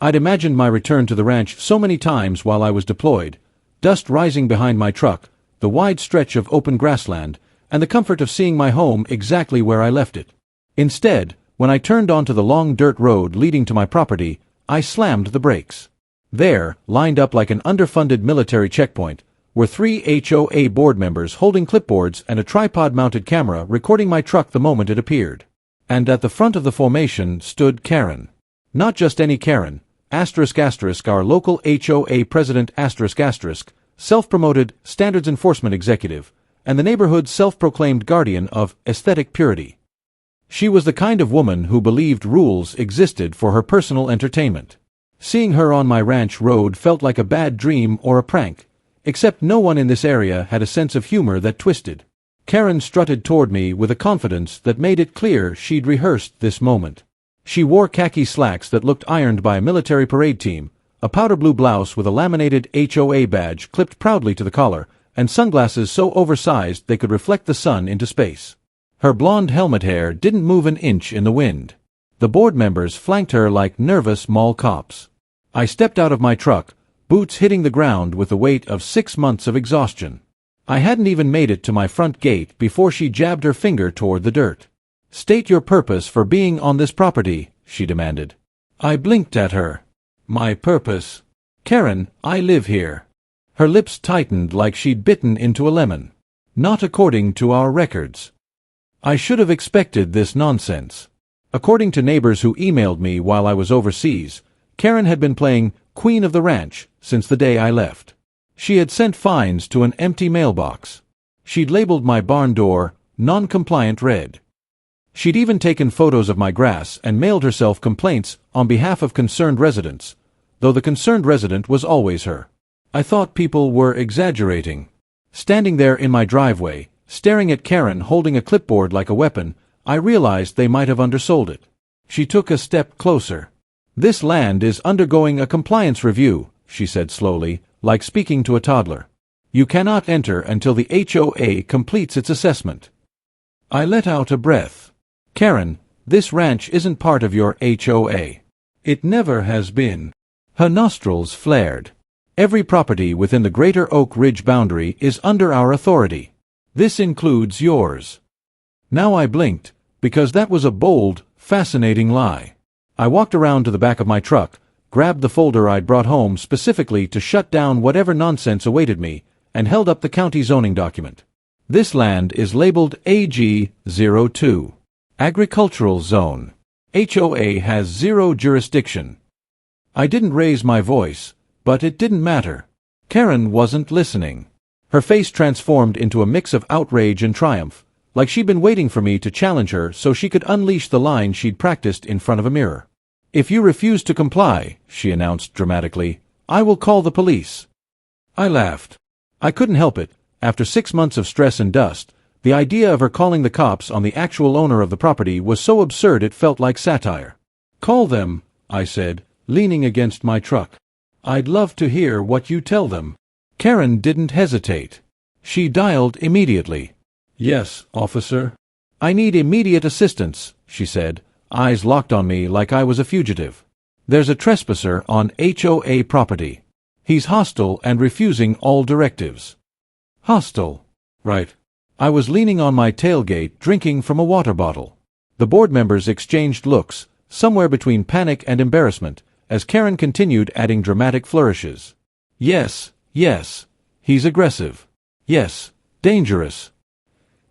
I'd imagined my return to the ranch so many times while I was deployed, dust rising behind my truck, the wide stretch of open grassland, and the comfort of seeing my home exactly where I left it. Instead, when I turned onto the long dirt road leading to my property, I slammed the brakes. There, lined up like an underfunded military checkpoint, were 3 HOA board members holding clipboards and a tripod-mounted camera recording my truck the moment it appeared. And at the front of the formation stood Karen. Not just any Karen, our local HOA president *, self-promoted standards enforcement executive, and the neighborhood's self-proclaimed guardian of aesthetic purity. She was the kind of woman who believed rules existed for her personal entertainment. Seeing her on my ranch road felt like a bad dream or a prank, except no one in this area had a sense of humor that twisted. Karen strutted toward me with a confidence that made it clear she'd rehearsed this moment. She wore khaki slacks that looked ironed by a military parade team, a powder blue blouse with a laminated HOA badge clipped proudly to the collar, and sunglasses so oversized they could reflect the sun into space. Her blonde helmet hair didn't move an inch in the wind. The board members flanked her like nervous mall cops. I stepped out of my truck, boots hitting the ground with the weight of 6 months of exhaustion. I hadn't even made it to my front gate before she jabbed her finger toward the dirt. "State your purpose for being on this property," she demanded. I blinked at her. "My purpose? Karen, I live here." Her lips tightened like she'd bitten into a lemon. "Not according to our records." I should have expected this nonsense. According to neighbors who emailed me while I was overseas, Karen had been playing Queen of the Ranch since the day I left. She had sent fines to an empty mailbox. She'd labeled my barn door non-compliant red. She'd even taken photos of my grass and mailed herself complaints on behalf of concerned residents, though the concerned resident was always her. I thought people were exaggerating. Standing there in my driveway, staring at Karen holding a clipboard like a weapon, I realized they might have undersold it. She took a step closer. "This land is undergoing a compliance review," she said slowly, like speaking to a toddler. "You cannot enter until the HOA completes its assessment." I let out a breath. "Karen, this ranch isn't part of your HOA. It never has been." Her nostrils flared. "Every property within the Greater Oak Ridge boundary is under our authority. This includes yours." Now I blinked, because that was a bold, fascinating lie. I walked around to the back of my truck, grabbed the folder I'd brought home specifically to shut down whatever nonsense awaited me, and held up the county zoning document. "This land is labeled AG-02. Agricultural Zone. HOA has 0 jurisdiction." I didn't raise my voice, but it didn't matter. Karen wasn't listening. Her face transformed into a mix of outrage and triumph, like she'd been waiting for me to challenge her so she could unleash the line she'd practiced in front of a mirror. "If you refuse to comply," she announced dramatically, "I will call the police." I laughed. I couldn't help it. After 6 months of stress and dust, the idea of her calling the cops on the actual owner of the property was so absurd it felt like satire. "Call them," I said, leaning against my truck. "I'd love to hear what you tell them." Karen didn't hesitate. She dialed immediately. "Yes, officer." "I need immediate assistance," she said, eyes locked on me like I was a fugitive. "There's a trespasser on HOA property. He's hostile and refusing all directives." Hostile. Right. I was leaning on my tailgate, drinking from a water bottle. The board members exchanged looks, somewhere between panic and embarrassment, as Karen continued adding dramatic flourishes. "Yes, yes. He's aggressive. Yes, dangerous.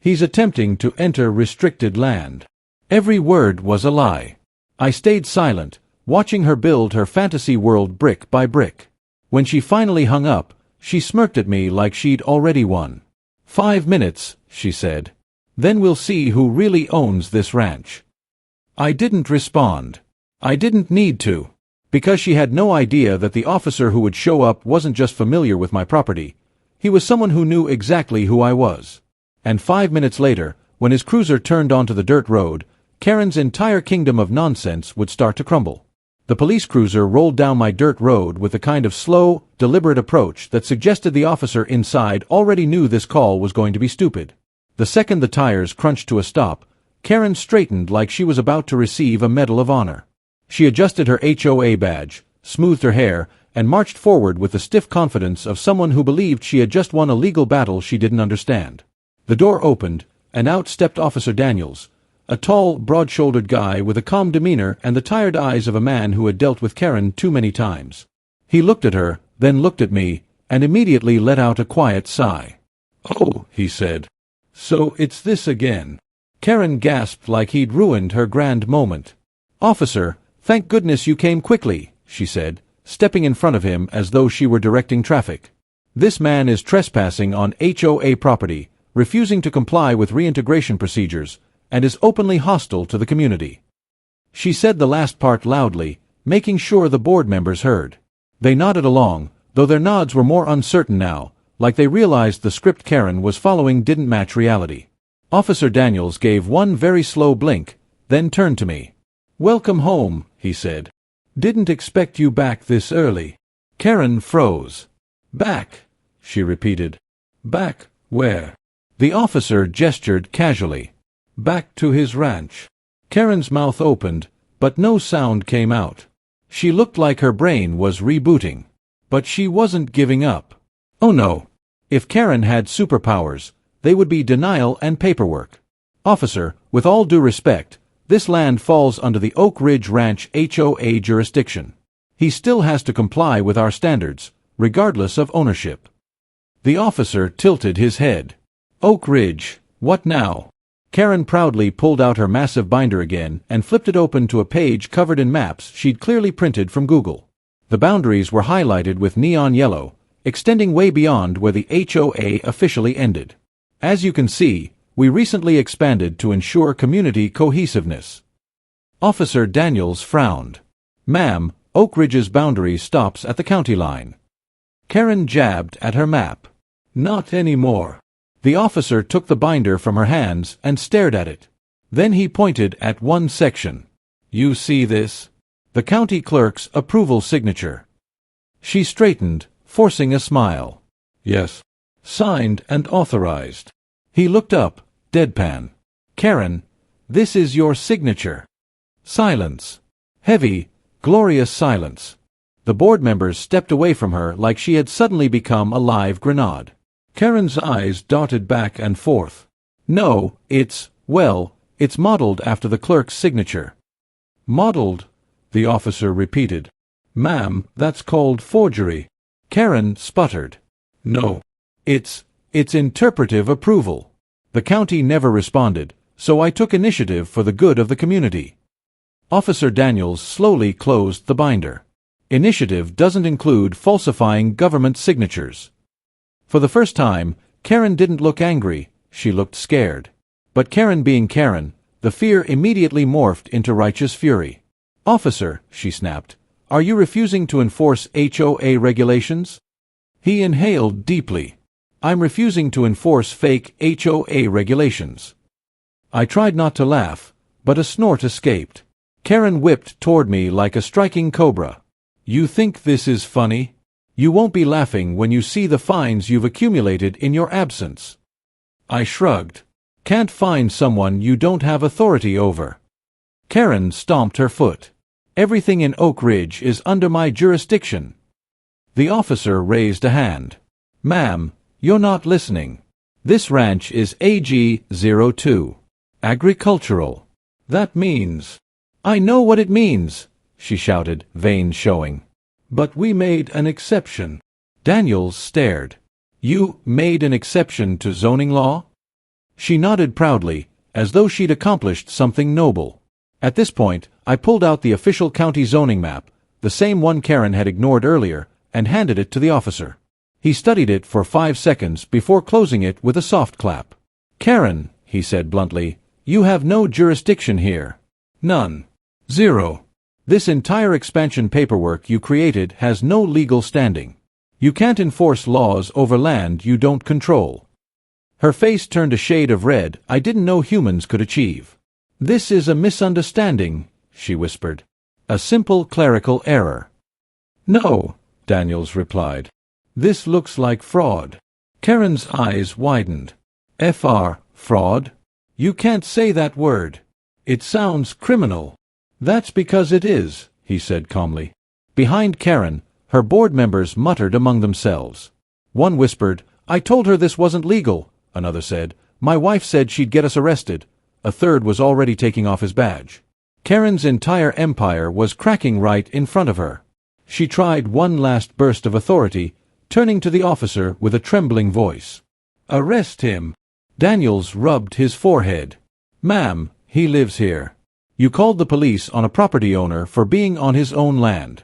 He's attempting to enter restricted land." Every word was a lie. I stayed silent, watching her build her fantasy world brick by brick. When she finally hung up, she smirked at me like she'd already won. "5 minutes," she said. "Then we'll see who really owns this ranch." I didn't respond. I didn't need to. Because she had no idea that the officer who would show up wasn't just familiar with my property. He was someone who knew exactly who I was. And 5 minutes later, when his cruiser turned onto the dirt road, Karen's entire kingdom of nonsense would start to crumble. The police cruiser rolled down my dirt road with a kind of slow, deliberate approach that suggested the officer inside already knew this call was going to be stupid. The second the tires crunched to a stop, Karen straightened like she was about to receive a Medal of Honor. She adjusted her HOA badge, smoothed her hair, and marched forward with the stiff confidence of someone who believed she had just won a legal battle she didn't understand. The door opened, and out stepped Officer Daniels, a tall, broad-shouldered guy with a calm demeanor and the tired eyes of a man who had dealt with Karen too many times. He looked at her, then looked at me, and immediately let out a quiet sigh. "Oh," he said. "So it's this again." Karen gasped like he'd ruined her grand moment. "Officer, thank goodness you came quickly," she said, stepping in front of him as though she were directing traffic. "This man is trespassing on HOA property, refusing to comply with reintegration procedures, and is openly hostile to the community." She said the last part loudly, making sure the board members heard. They nodded along, though their nods were more uncertain now, like they realized the script Karen was following didn't match reality. Officer Daniels gave one very slow blink, then turned to me. "Welcome home," he said. "Didn't expect you back this early." Karen froze. "Back," she repeated. "Back, where?" The officer gestured casually. "Back to his ranch." Karen's mouth opened, but no sound came out. She looked like her brain was rebooting. But she wasn't giving up. Oh no. If Karen had superpowers, they would be denial and paperwork. "Officer, with all due respect, this land falls under the Oak Ridge Ranch HOA jurisdiction. He still has to comply with our standards, regardless of ownership." The officer tilted his head. "Oak Ridge, what now?" Karen proudly pulled out her massive binder again and flipped it open to a page covered in maps she'd clearly printed from Google. The boundaries were highlighted with neon yellow, extending way beyond where the HOA officially ended. "As you can see, we recently expanded to ensure community cohesiveness." Officer Daniels frowned. "Ma'am, Oak Ridge's boundary stops at the county line." Karen jabbed at her map. "Not anymore." The officer took the binder from her hands and stared at it. Then he pointed at one section. "You see this? The county clerk's approval signature." She straightened, forcing a smile. "Yes. Signed and authorized." He looked up, deadpan. "Karen, this is your signature." Silence. Heavy, glorious silence. The board members stepped away from her like she had suddenly become a live grenade. Karen's eyes darted back and forth. "No, it's modeled after the clerk's signature." "Modeled?" the officer repeated. "Ma'am, that's called forgery." Karen sputtered. "No. It's interpretive approval." The county never responded, so I took initiative for the good of the community. Officer Daniels slowly closed the binder. Initiative doesn't include falsifying government signatures. For the first time, Karen didn't look angry, she looked scared. But Karen being Karen, the fear immediately morphed into righteous fury. "Officer," she snapped, "are you refusing to enforce HOA regulations?" He inhaled deeply. "I'm refusing to enforce fake HOA regulations." I tried not to laugh, but a snort escaped. Karen whipped toward me like a striking cobra. "You think this is funny? You won't be laughing when you see the fines you've accumulated in your absence." I shrugged. "Can't fine someone you don't have authority over." Karen stomped her foot. "Everything in Oak Ridge is under my jurisdiction." The officer raised a hand. "Ma'am, you're not listening. This ranch is AG-02. Agricultural. That means—" "I know what it means," she shouted, veins showing. "But we made an exception." Daniels stared. "You made an exception to zoning law?" She nodded proudly, as though she'd accomplished something noble. At this point, I pulled out the official county zoning map, the same one Karen had ignored earlier, and handed it to the officer. He studied it for 5 seconds before closing it with a soft clap. "Karen," he said bluntly, "you have no jurisdiction here. None. Zero. This entire expansion paperwork you created has no legal standing. You can't enforce laws over land you don't control." Her face turned a shade of red I didn't know humans could achieve. "This is a misunderstanding," she whispered. "A simple clerical error." "No," Daniels replied. "This looks like fraud." Karen's eyes widened. Fraud? You can't say that word. It sounds criminal." "That's because it is," he said calmly. Behind Karen, her board members muttered among themselves. One whispered, "I told her this wasn't legal." Another said, "My wife said she'd get us arrested." A third was already taking off his badge. Karen's entire empire was cracking right in front of her. She tried one last burst of authority, turning to the officer with a trembling voice. "Arrest him." Daniels rubbed his forehead. "Ma'am, he lives here. You called the police on a property owner for being on his own land."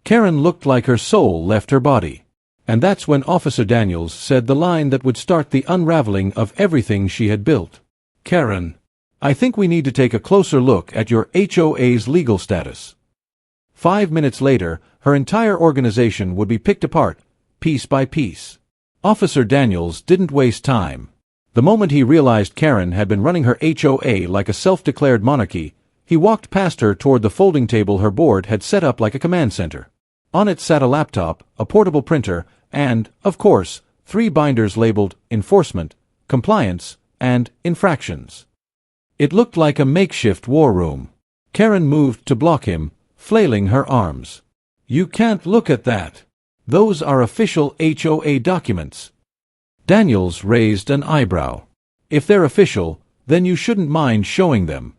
Karen looked like her soul left her body. And that's when Officer Daniels said the line that would start the unraveling of everything she had built. "Karen, I think we need to take a closer look at your HOA's legal status." 5 minutes later, her entire organization would be picked apart, piece by piece. Officer Daniels didn't waste time. The moment he realized Karen had been running her HOA like a self-declared monarchy, he walked past her toward the folding table her board had set up like a command center. On it sat a laptop, a portable printer, and, of course, 3 binders labeled Enforcement, Compliance, and Infractions. It looked like a makeshift war room. Karen moved to block him, flailing her arms. "You can't look at that. Those are official HOA documents." Daniels raised an eyebrow. "If they're official, then you shouldn't mind showing them."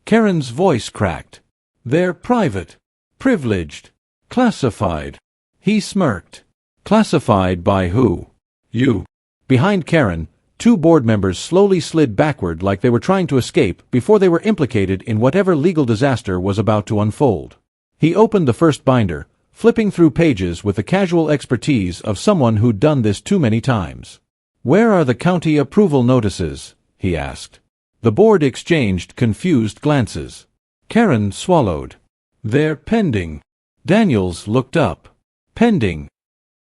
Karen's voice cracked. "They're private, privileged, classified." He smirked. "Classified by who?" "You." Behind Karen, 2 board members slowly slid backward like they were trying to escape before they were implicated in whatever legal disaster was about to unfold. He opened the first binder, flipping through pages with the casual expertise of someone who'd done this too many times. "Where are the county approval notices?" he asked. The board exchanged confused glances. Karen swallowed. "They're pending." Daniels looked up. "Pending?"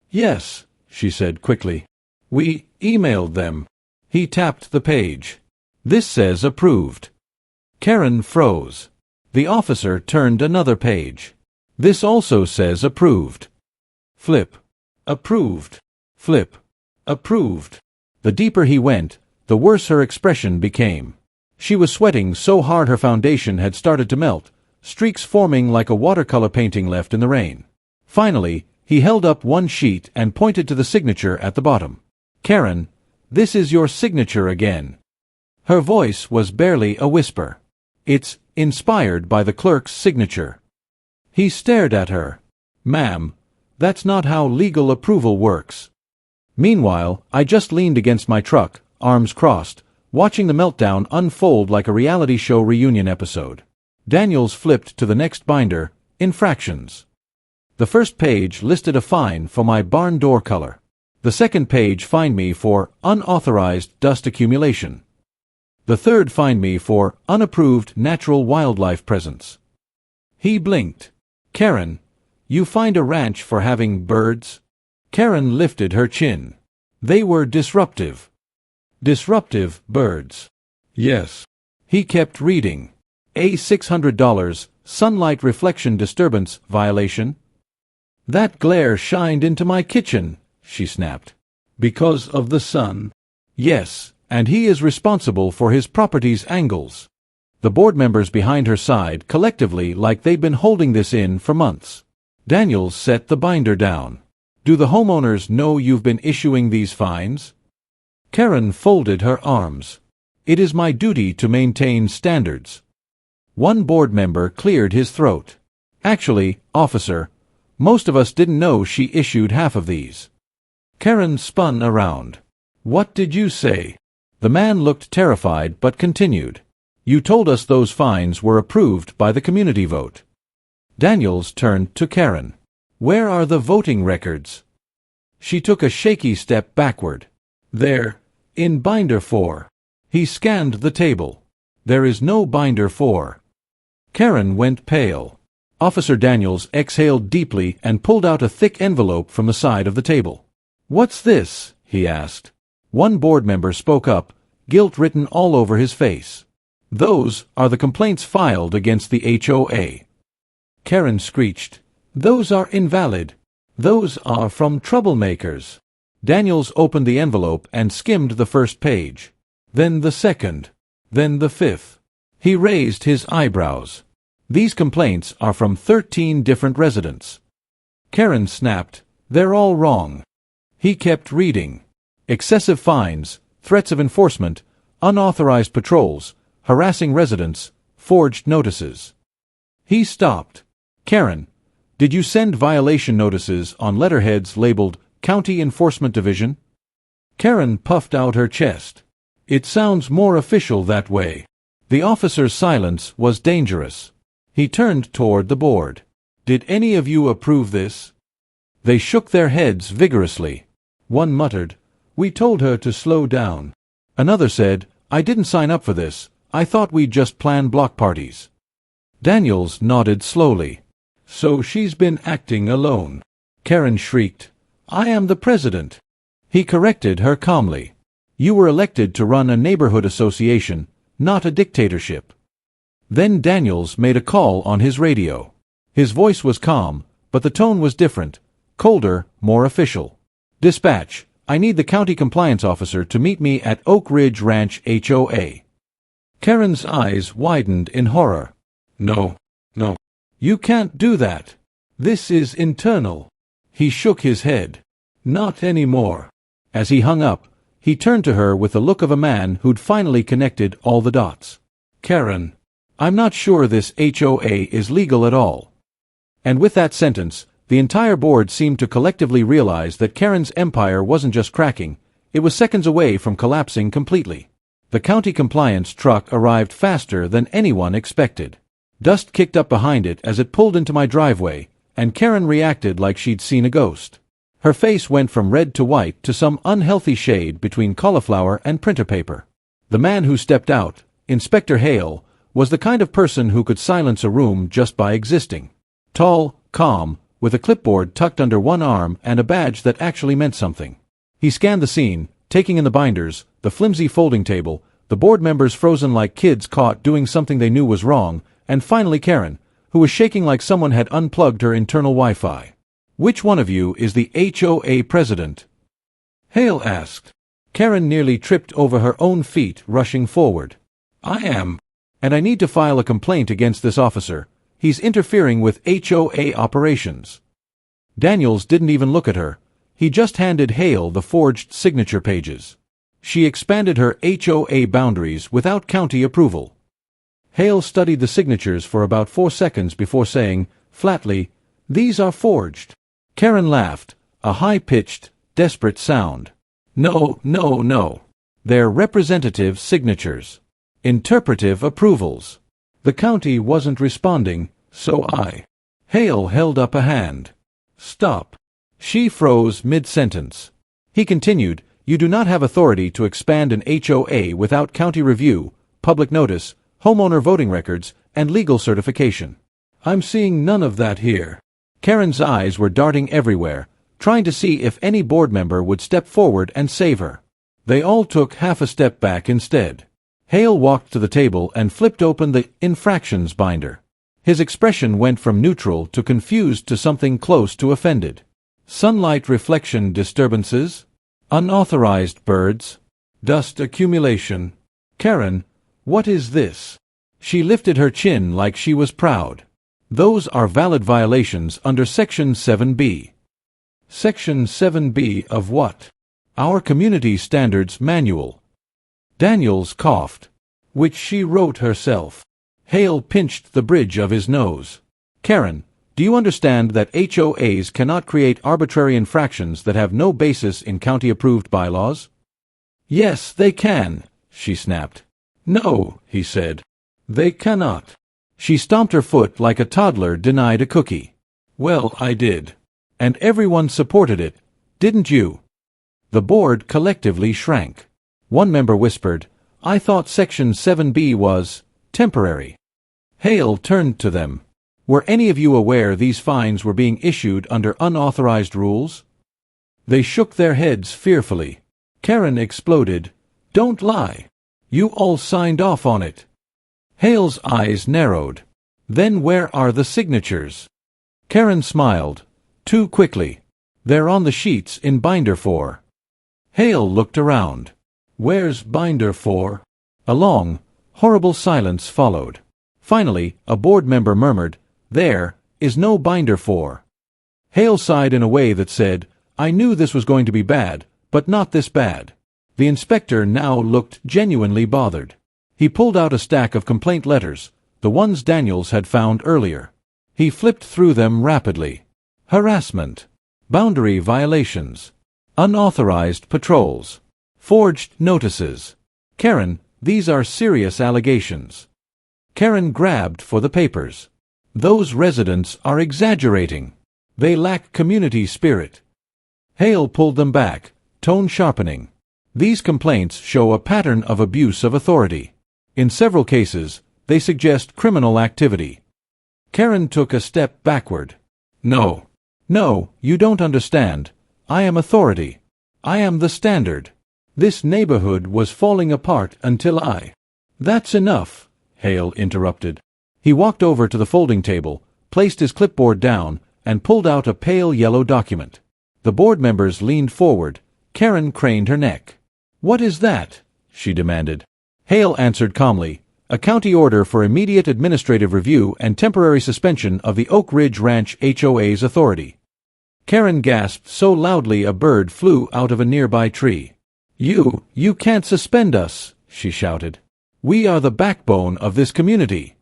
"Yes," she said quickly. "We emailed them." He tapped the page. "This says approved." Karen froze. The officer turned another page. "This also says approved." Flip. "Approved." Flip. "Approved." The deeper he went, the worse her expression became. She was sweating so hard her foundation had started to melt, streaks forming like a watercolor painting left in the rain. Finally, he held up one sheet and pointed to the signature at the bottom. "Karen, this is your signature again." Her voice was barely a whisper. "It's inspired by the clerk's signature." He stared at her. "Ma'am, that's not how legal approval works." Meanwhile, I just leaned against my truck, arms crossed, watching the meltdown unfold like a reality show reunion episode. Daniels flipped to the next binder, Infractions. The first page listed a fine for my barn door color. The second page fined me for unauthorized dust accumulation. The third fined me for unapproved natural wildlife presence. He blinked. "Karen, you fined a ranch for having birds?" Karen lifted her chin. "They were disruptive." "Disruptive birds?" "Yes." He kept reading. "A $600, sunlight reflection disturbance violation?" "That glare shined into my kitchen," she snapped. "Because of the sun?" "Yes, and he is responsible for his property's angles." The board members behind her sighed collectively like they'd been holding this in for months. Daniels set the binder down. "Do the homeowners know you've been issuing these fines?" Karen folded her arms. "It is my duty to maintain standards." One board member cleared his throat. "Actually, officer, most of us didn't know she issued half of these." Karen spun around. "What did you say?" The man looked terrified but continued. "You told us those fines were approved by the community vote." Daniels turned to Karen. "Where are the voting records?" She took a shaky step backward. "They're in binder 4. He scanned the table. "There is no binder 4. Karen went pale. Officer Daniels exhaled deeply and pulled out a thick envelope from the side of the table. "What's this?" he asked. One board member spoke up, guilt written all over his face. "Those are the complaints filed against the HOA." Karen screeched. "Those are invalid. Those are from troublemakers." Daniels opened the envelope and skimmed the first page. Then the second. Then the fifth. He raised his eyebrows. These complaints are from 13 different residents. Karen snapped, "They're all wrong." He kept reading. Excessive fines, threats of enforcement, unauthorized patrols, harassing residents, forged notices. He stopped. "Karen, did you send violation notices on letterheads labeled County Enforcement Division?" Karen puffed out her chest. "It sounds more official that way." The officer's silence was dangerous. He turned toward the board. "Did any of you approve this?" They shook their heads vigorously. One muttered, "We told her to slow down." Another said, "I didn't sign up for this. I thought we'd just plan block parties." Daniels nodded slowly. "So she's been acting alone." Karen shrieked, "I am the president." He corrected her calmly. "You were elected to run a neighborhood association, not a dictatorship." Then Daniels made a call on his radio. His voice was calm, but the tone was different, colder, more official. "Dispatch, I need the county compliance officer to meet me at Oak Ridge Ranch HOA. Karen's eyes widened in horror. No. You can't do that. This is internal." He shook his head. "Not anymore." As he hung up, he turned to her with the look of a man who'd finally connected all the dots. "Karen, I'm not sure this HOA is legal at all." And with that sentence, the entire board seemed to collectively realize that Karen's empire wasn't just cracking, it was seconds away from collapsing completely. The county compliance truck arrived faster than anyone expected. Dust kicked up behind it as it pulled into my driveway, and Karen reacted like she'd seen a ghost. Her face went from red to white to some unhealthy shade between cauliflower and printer paper. The man who stepped out, Inspector Hale, was the kind of person who could silence a room just by existing. Tall, calm, with a clipboard tucked under one arm and a badge that actually meant something. He scanned the scene, taking in the binders, the flimsy folding table, the board members frozen like kids caught doing something they knew was wrong, and finally Karen, who was shaking like someone had unplugged her internal Wi-Fi. "Which one of you is the HOA president?" Hale asked. Karen nearly tripped over her own feet, rushing forward. "I am. And I need to file a complaint against this officer. He's interfering with HOA operations." Daniels didn't even look at her. He just handed Hale the forged signature pages. She expanded her HOA boundaries without county approval. Hale studied the signatures for about 4 seconds before saying, flatly, "These are forged." Karen laughed, a high-pitched, desperate sound. No. They're representative signatures. Interpretive approvals. The county wasn't responding, so I. Hale held up a hand. "Stop." She froze mid-sentence. He continued, "You do not have authority to expand an HOA without county review, public notice, homeowner voting records, and legal certification." "I'm seeing none of that here." Karen's eyes were darting everywhere, trying to see if any board member would step forward and save her. They all took half a step back instead. Hale walked to the table and flipped open the infractions binder. His expression went from neutral to confused to something close to offended. Sunlight reflection disturbances, unauthorized birds, dust accumulation. "Karen, what is this?" She lifted her chin like she was proud. "Those are valid violations under Section 7B. "Section 7B of what?" "Our Community Standards Manual." Daniels coughed. "Which she wrote herself." Hale pinched the bridge of his nose. "Karen, do you understand that HOAs cannot create arbitrary infractions that have no basis in county-approved bylaws?" "Yes, they can," she snapped. "No," he said. "They cannot." She stomped her foot like a toddler denied a cookie. "Well, I did. And everyone supported it, didn't you?" The board collectively shrank. One member whispered, "I thought Section 7B was temporary." Hale turned to them. "Were any of you aware these fines were being issued under unauthorized rules?" They shook their heads fearfully. Karen exploded, "Don't lie. You all signed off on it." Hale's eyes narrowed. "Then where are the signatures?" Karen smiled. "Too quickly. They're on the sheets in binder 4. Hale looked around. "Where's binder 4? A long, horrible silence followed. Finally, a board member murmured, "There is no binder for." Hale sighed in a way that said, "I knew this was going to be bad, but not this bad." The inspector now looked genuinely bothered. He pulled out a stack of complaint letters, the ones Daniels had found earlier. He flipped through them rapidly. Harassment, boundary violations, unauthorized patrols, forged notices. "Karen, these are serious allegations." Karen grabbed for the papers. "Those residents are exaggerating. They lack community spirit." Hale pulled them back, tone sharpening. "These complaints show a pattern of abuse of authority. In several cases, they suggest criminal activity." Karen took a step backward. "No. No, you don't understand. I am authority. I am the standard. This neighborhood was falling apart until I—" "That's enough," Hale interrupted. He walked over to the folding table, placed his clipboard down, and pulled out a pale yellow document. The board members leaned forward. Karen craned her neck. "What is that?" she demanded. Hale answered calmly, "A county order for immediate administrative review and temporary suspension of the Oak Ridge Ranch HOA's authority." Karen gasped so loudly a bird flew out of a nearby tree. You can't suspend us," she shouted. "We are the backbone of this community."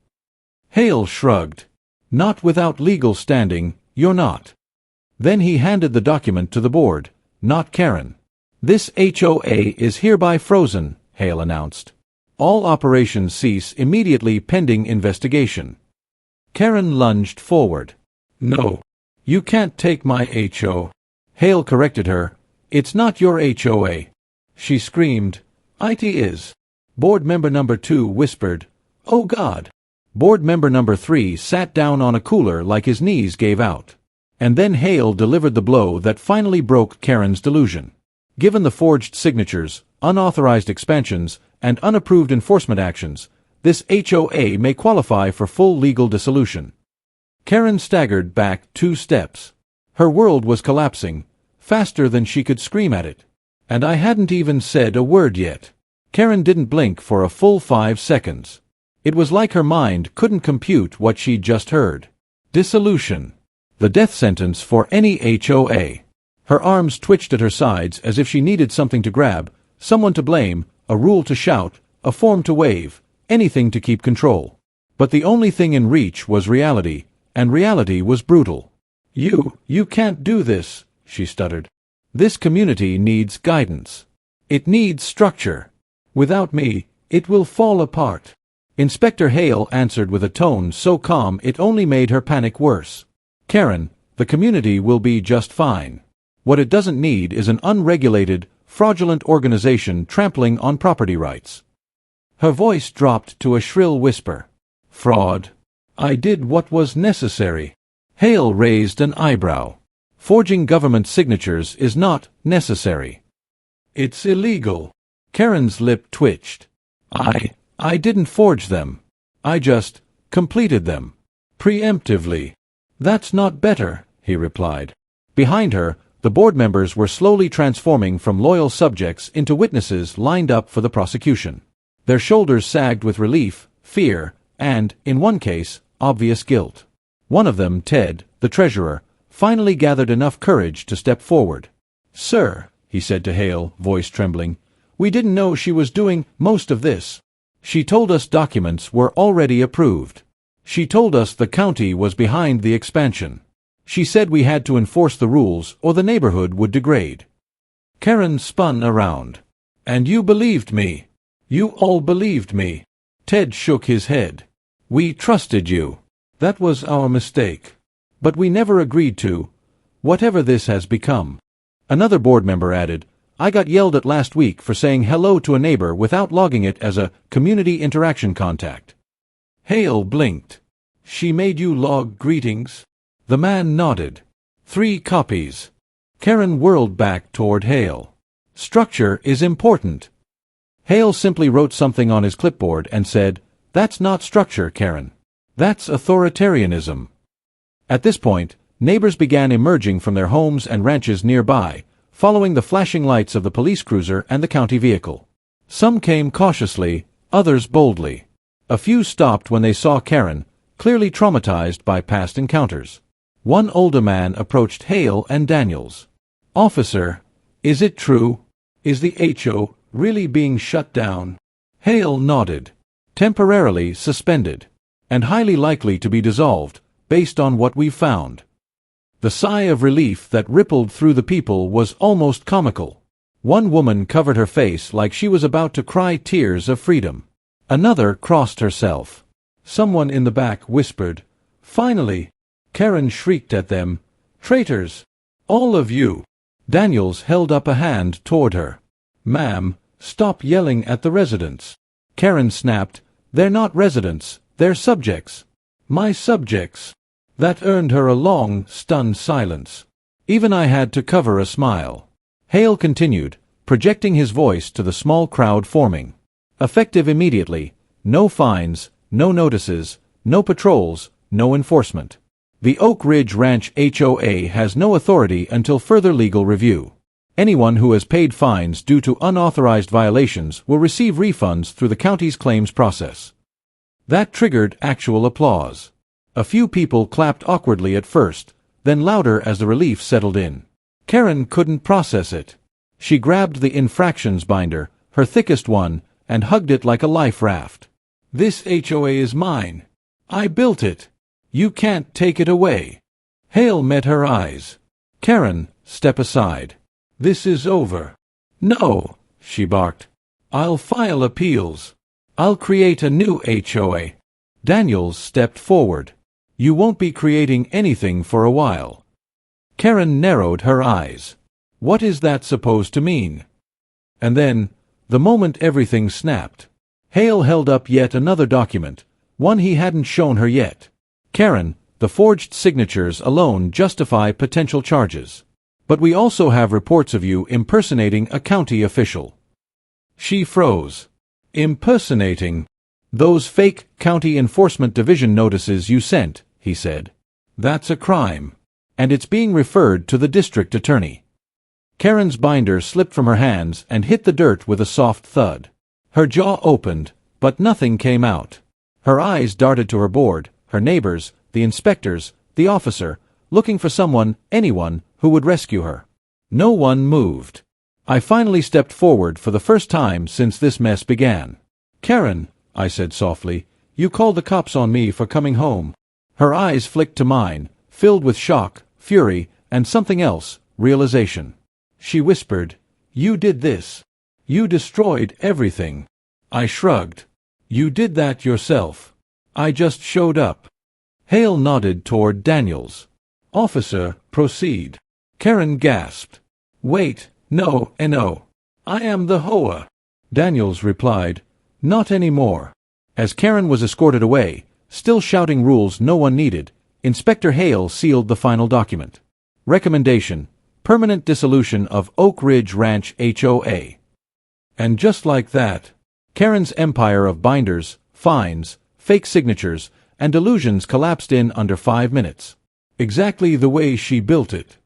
Hale shrugged. "Not without legal standing, you're not." Then he handed the document to the board, not Karen. "This HOA is hereby frozen," Hale announced. "All operations cease immediately pending investigation." Karen lunged forward. "No. You can't take my HO." Hale corrected her. "It's not your HOA." She screamed, "It is." Board member number 2 whispered, "Oh God." Board member number 3 sat down on a cooler like his knees gave out. And then Hale delivered the blow that finally broke Karen's delusion. Given the forged signatures, unauthorized expansions, and unapproved enforcement actions, this HOA may qualify for full legal dissolution. Karen staggered back 2 steps. Her world was collapsing, faster than she could scream at it. And I hadn't even said a word yet. Karen didn't blink for a full 5 seconds. It was like her mind couldn't compute what she'd just heard. Dissolution. The death sentence for any HOA. Her arms twitched at her sides as if she needed something to grab, someone to blame, a rule to shout, a form to wave, anything to keep control. But the only thing in reach was reality, and reality was brutal. You can't do this," she stuttered. "This community needs guidance. It needs structure. Without me, it will fall apart." Inspector Hale answered with a tone so calm it only made her panic worse. "Karen, the community will be just fine. What it doesn't need is an unregulated, fraudulent organization trampling on property rights." Her voice dropped to a shrill whisper. "Fraud. I did what was necessary." Hale raised an eyebrow. "Forging government signatures is not necessary. It's illegal." Karen's lip twitched. I didn't forge them. I just completed them. Preemptively." "That's not better," he replied. Behind her, the board members were slowly transforming from loyal subjects into witnesses lined up for the prosecution. Their shoulders sagged with relief, fear, and, in one case, obvious guilt. One of them, Ted, the treasurer, finally gathered enough courage to step forward. "Sir," he said to Hale, voice trembling, "we didn't know she was doing most of this. She told us documents were already approved. She told us the county was behind the expansion. She said we had to enforce the rules or the neighborhood would degrade." Karen spun around. "And you believed me. You all believed me." Ted shook his head. "We trusted you. That was our mistake. But we never agreed to, whatever this has become." Another board member added, "I got yelled at last week for saying hello to a neighbor without logging it as a community interaction contact." Hale blinked. "She made you log greetings?" The man nodded. 3 copies. Karen whirled back toward Hale. "Structure is important." Hale simply wrote something on his clipboard and said, "That's not structure, Karen. That's authoritarianism." At this point, neighbors began emerging from their homes and ranches nearby, following the flashing lights of the police cruiser and the county vehicle. Some came cautiously, others boldly. A few stopped when they saw Karen, clearly traumatized by past encounters. One older man approached Hale and Daniels. "Officer, is it true? Is the HO really being shut down?" Hale nodded. "Temporarily suspended, and highly likely to be dissolved, based on what we've found." The sigh of relief that rippled through the people was almost comical. One woman covered her face like she was about to cry tears of freedom. Another crossed herself. Someone in the back whispered, "Finally!" Karen shrieked at them, "Traitors! All of you!" Daniels held up a hand toward her. "Ma'am, stop yelling at the residents." Karen snapped, "They're not residents, they're subjects." "My subjects." That earned her a long, stunned silence. Even I had to cover a smile. Hale continued, projecting his voice to the small crowd forming. "Effective immediately. No fines, no notices, no patrols, no enforcement. The Oak Ridge Ranch HOA has no authority until further legal review. Anyone who has paid fines due to unauthorized violations will receive refunds through the county's claims process." That triggered actual applause. A few people clapped awkwardly at first, then louder as the relief settled in. Karen couldn't process it. She grabbed the infractions binder, her thickest one, and hugged it like a life raft. "This HOA is mine. I built it. You can't take it away." Hale met her eyes. "Karen, step aside. This is over." "No," she barked. "I'll file appeals. I'll create a new HOA." Daniels stepped forward. "You won't be creating anything for a while." Karen narrowed her eyes. "What is that supposed to mean?" And then, the moment everything snapped, Hale held up yet another document, one he hadn't shown her yet. "Karen, the forged signatures alone justify potential charges. But we also have reports of you impersonating a county official." She froze. "Impersonating? Those fake county enforcement division notices you sent," he said. "That's a crime. And it's being referred to the district attorney." Karen's binder slipped from her hands and hit the dirt with a soft thud. Her jaw opened, but nothing came out. Her eyes darted to her board, her neighbors, the inspectors, the officer, looking for someone, anyone, who would rescue her. No one moved. I finally stepped forward for the first time since this mess began. "Karen," I said softly, "you called the cops on me for coming home." Her eyes flicked to mine, filled with shock, fury, and something else, realization. She whispered, "You did this. You destroyed everything." I shrugged. "You did that yourself. I just showed up." Hale nodded toward Daniels. "Officer, proceed." Karen gasped. "Wait, no. I am the HOA." Daniels replied, "Not anymore." As Karen was escorted away, still shouting rules no one needed, Inspector Hale sealed the final document. Recommendation: permanent dissolution of Oak Ridge Ranch HOA. And just like that, Karen's empire of binders, fines, fake signatures, and delusions collapsed in under 5 minutes. Exactly the way she built it.